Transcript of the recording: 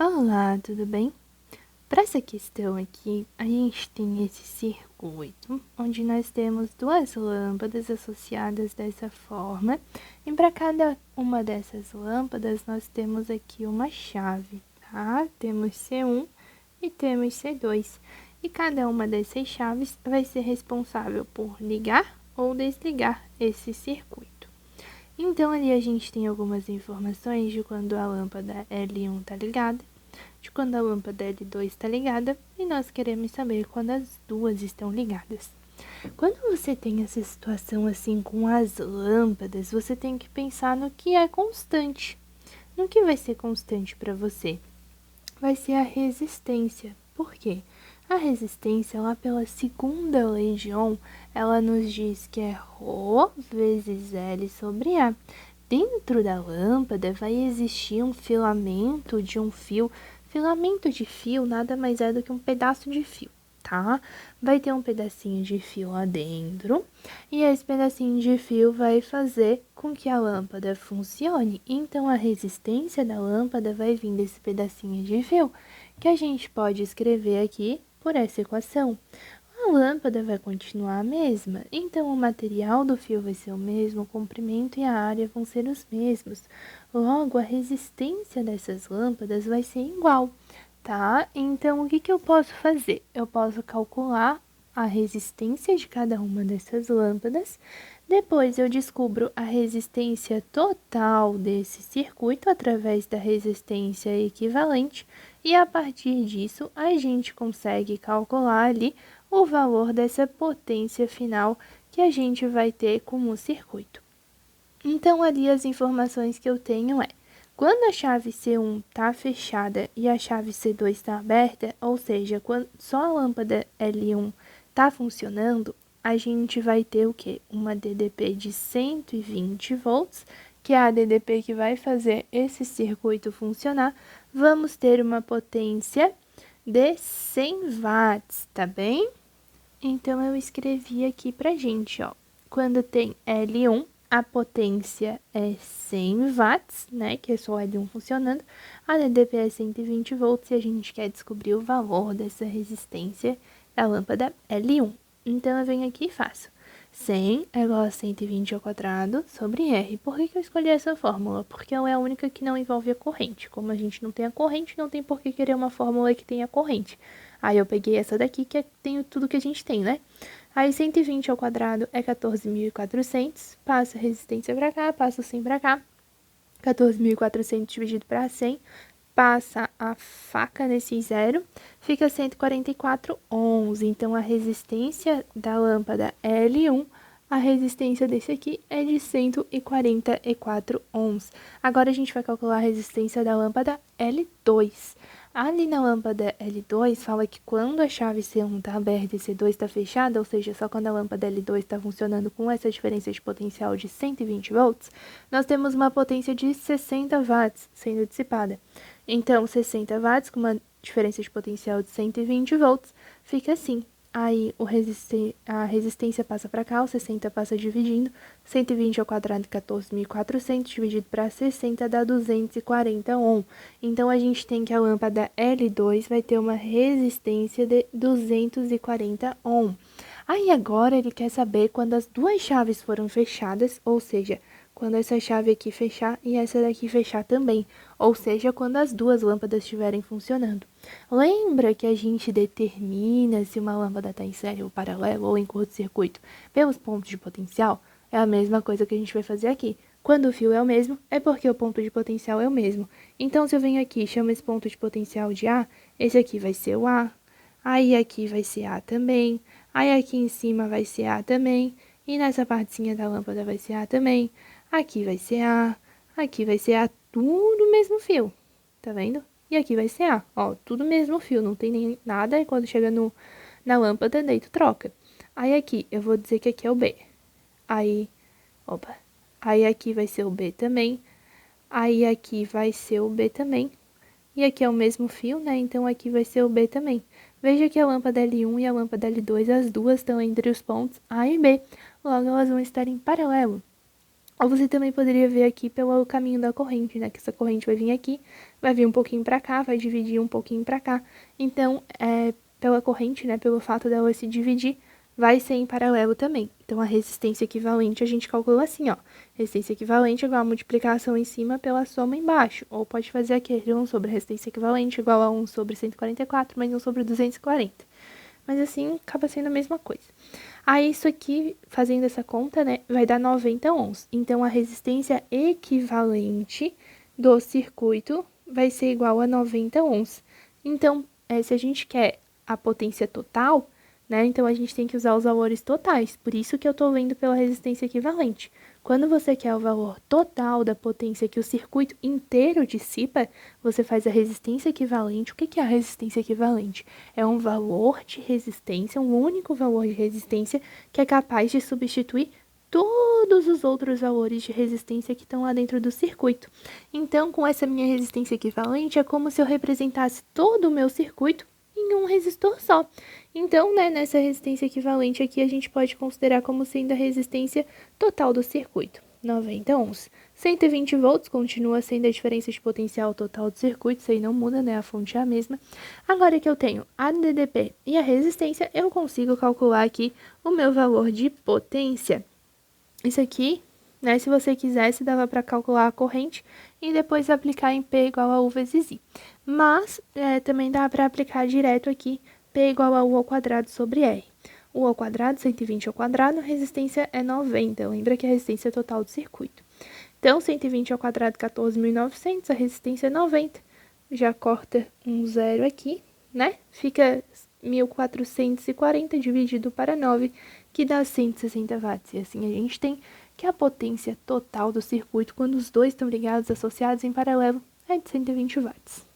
Olá, tudo bem? Para essa questão aqui, a gente tem esse circuito, onde nós temos duas lâmpadas associadas dessa forma, e para cada uma dessas lâmpadas, nós temos aqui uma chave, tá? Temos C1 e temos C2, e cada uma dessas chaves vai ser responsável por ligar ou desligar esse circuito. Então, ali a gente tem algumas informações de quando a lâmpada L1 está ligada, de quando a lâmpada L2 está ligada, e nós queremos saber quando as duas estão ligadas. Quando você tem essa situação assim com as lâmpadas, você tem que pensar no que é constante. No que vai ser constante para você? Vai ser a resistência. Por quê? A resistência, lá pela segunda lei de Ohm, ela nos diz que é Rho vezes L sobre A. Dentro da lâmpada vai existir um filamento de um fio. Filamento de fio nada mais é do que um pedaço de fio, tá? Vai ter um pedacinho de fio lá dentro, e esse pedacinho de fio vai fazer com que a lâmpada funcione. Então, a resistência da lâmpada vai vir desse pedacinho de fio, que a gente pode escrever aqui por essa equação. A lâmpada vai continuar a mesma, então o material do fio vai ser o mesmo, o comprimento e a área vão ser os mesmos. Logo, a resistência dessas lâmpadas vai ser igual, tá? Então, o que eu posso fazer? Eu posso calcular a resistência de cada uma dessas lâmpadas. Depois, eu descubro a resistência total desse circuito através da resistência equivalente. E, a partir disso, a gente consegue calcular ali o valor dessa potência final que a gente vai ter com o circuito. Então, ali as informações que eu tenho é, quando a chave C1 está fechada e a chave C2 está aberta, ou seja, quando só a lâmpada L1 está funcionando, a gente vai ter o quê? Uma DDP de 120 volts, que é a DDP que vai fazer esse circuito funcionar. Vamos ter uma potência de 100 watts, tá bem? Então, eu escrevi aqui pra gente, ó. Quando tem L1, a potência é 100 watts, né? Que é só L1 funcionando. A DDP é 120 volts e a gente quer descobrir o valor dessa resistência da lâmpada L1. Então, eu venho aqui e faço 100 é igual a 120 ao quadrado sobre R. Por que eu escolhi essa fórmula? Porque ela é a única que não envolve a corrente. Como a gente não tem a corrente, não tem por que querer uma fórmula que tenha corrente. Aí eu peguei essa daqui, que tem tudo que a gente tem, né? Aí 120 ao quadrado é 14.400, passa a resistência para cá, passa o 100 para cá. 14.400 dividido para 100, passa a faca nesse zero, fica 144 ohms. Então, a resistência da lâmpada L1, a resistência desse aqui é de 144 ohms. Agora, a gente vai calcular a resistência da lâmpada L2. Ali na lâmpada L2, fala que quando a chave C1 está aberta e C2 está fechada, ou seja, só quando a lâmpada L2 está funcionando com essa diferença de potencial de 120 volts, nós temos uma potência de 60 watts sendo dissipada. Então, 60 watts com uma diferença de potencial de 120 volts, fica assim. Aí, a resistência passa para cá, o 60 passa dividindo, 120 ao quadrado, 14.400, dividido para 60 dá 240 ohm. Então, a gente tem que a lâmpada L2 vai ter uma resistência de 240 ohm. Aí, agora, ele quer saber quando as duas chaves foram fechadas, ou seja, quando essa chave aqui fechar e essa daqui fechar também, ou seja, quando as duas lâmpadas estiverem funcionando. Lembra que a gente determina se uma lâmpada está em série ou paralelo ou em curto-circuito pelos pontos de potencial? É a mesma coisa que a gente vai fazer aqui. Quando o fio é o mesmo, é porque o ponto de potencial é o mesmo. Então, se eu venho aqui e chamo esse ponto de potencial de A, esse aqui vai ser o A, aí aqui vai ser A também, aí aqui em cima vai ser A também, e nessa partezinha da lâmpada vai ser A também. Aqui vai ser A, aqui vai ser A, tudo mesmo fio, tá vendo? E aqui vai ser A, ó, tudo mesmo fio, não tem nem nada, e quando chega na lâmpada, daí tu troca. Aí aqui, eu vou dizer que aqui é o B. Aí, opa, aí aqui vai ser o B também, aí aqui vai ser o B também, e aqui é o mesmo fio, né? Então, aqui vai ser o B também. Veja que a lâmpada L1 e a lâmpada L2, as duas estão entre os pontos A e B, logo elas vão estar em paralelo. Ou você também poderia ver aqui pelo caminho da corrente, né? Que essa corrente vai vir aqui, vai vir um pouquinho para cá, vai dividir um pouquinho para cá. Então, pela corrente, né? Pelo fato dela se dividir, vai ser em paralelo também. Então, a resistência equivalente a gente calcula assim, ó. Resistência equivalente é igual a multiplicação em cima pela soma embaixo. Ou pode fazer aquele 1 sobre resistência equivalente igual a 1 sobre 144 mais 1 sobre 240. Mas assim, acaba sendo a mesma coisa. Aí, isso aqui, fazendo essa conta, né, vai dar 90 ohms. Então, a resistência equivalente do circuito vai ser igual a 90 ohms. Então, se a gente quer a potência total, né, então a gente tem que usar os valores totais. Por isso que eu estou vendo pela resistência equivalente. Quando você quer o valor total da potência que o circuito inteiro dissipa, você faz a resistência equivalente. O que é a resistência equivalente? É um valor de resistência, um único valor de resistência que é capaz de substituir todos os outros valores de resistência que estão lá dentro do circuito. Então, com essa minha resistência equivalente, é como se eu representasse todo o meu circuito em um resistor só. Então, né, nessa resistência equivalente aqui, a gente pode considerar como sendo a resistência total do circuito, 90 ohms. 120 volts continua sendo a diferença de potencial total do circuito, isso aí não muda, né, a fonte é a mesma. Agora que eu tenho a DDP e a resistência, eu consigo calcular aqui o meu valor de potência. Isso aqui, né, se você quisesse, dava para calcular a corrente e depois aplicar em P igual a U vezes I. Mas, também dá para aplicar direto aqui, P igual a U ao quadrado sobre R. U ao quadrado, 120 ao quadrado, a resistência é 90. Lembra que a resistência total do circuito. Então, 120 ao quadrado, 14.900, a resistência é 90. Já corta um zero aqui, né? Fica 1.440 dividido para 9, que dá 160 watts. E assim a gente tem que a potência total do circuito, quando os dois estão ligados, associados em paralelo, é de 120 watts.